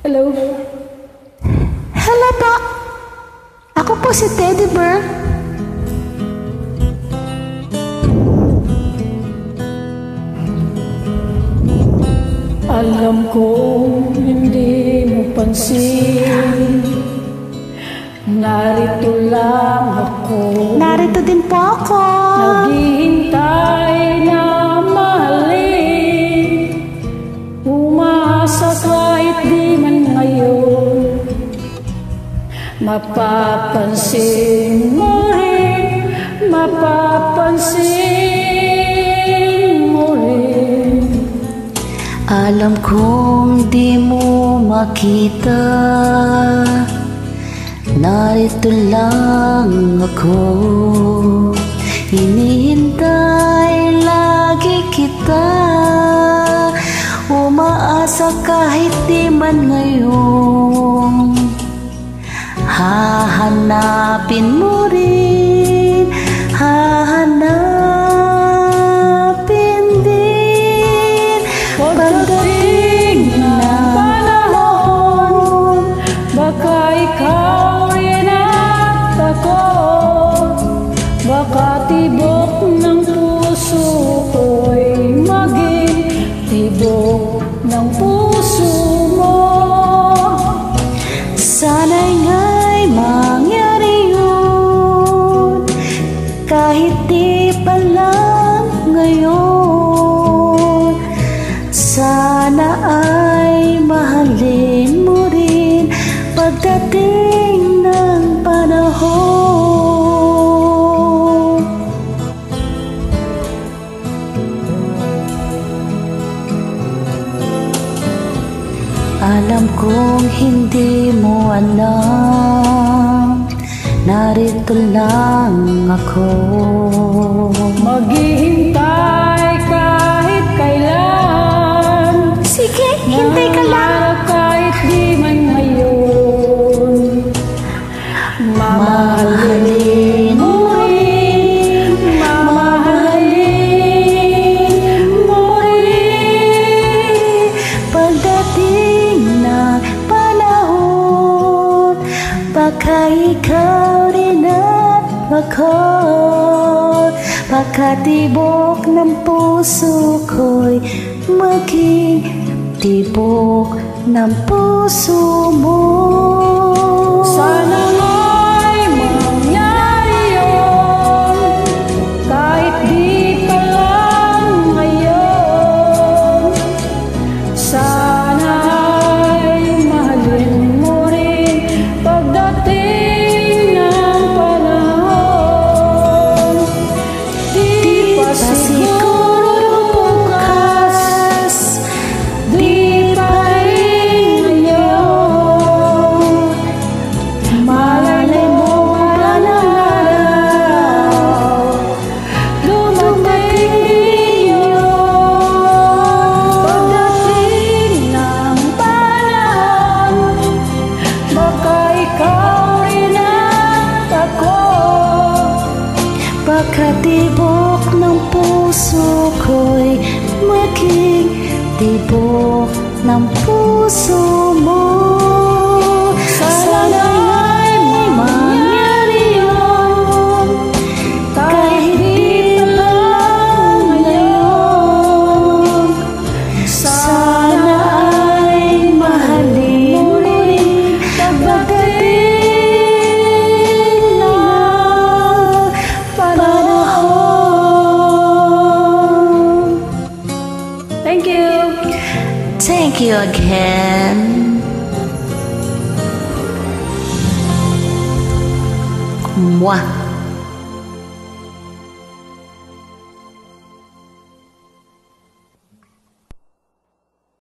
Hello? Hello po. Ako po si Teddy Bear. Alam ko hindi mo pansin, narito lang ako. Narito din po ako. Naghihintay na mahalin, umaasa kahit di man ngayon. Mapapansin mo rin, mapapansin mo rin. Alam kong di mo makita, narito lang ako. Hinihintay lagi kita, umaasa kahit di man ngayon. Hahanapin mo rin, hahanapin din. Pagdating ng panahon, baka ikaw rin at ako, baka tibok ng puso ko'y maging tibok ng puso mo. sana'y nga'y mangyari yun, kahit di pa lang ngayon. Sana ay mahalin mo rin pagdating ng panahon. Alam kong hindi mo alam, narito lang ako. Maghihintay kahit kailan, Sige, hintay ka lang. mangarap kahit di man ngayon. Mamahalin mo rin, mamahalin mo rin. Pagdating ng panahon, baka ikaw rin at ako, baka tibok ng puso ko'y maging tibok ng puso mo. Sana nga'y mangyari yun, kahit di pa lang ngayon. Sana ay mahalin mo rin pagdating ng panahon. Di pa siguro bukas, di pa rin ngayon. Malay mo araw, dumating yun. Pagdating ng panahon, baka ikaw rin at ako, Baka tibok ng puso ko'y maging tibok ng puso mo. Sana ay mangyari yun, kahit di pa lang ngayon. Sana ay mahalin mo rin pagdating ng panahon. thank you. Thank you again. Mwah.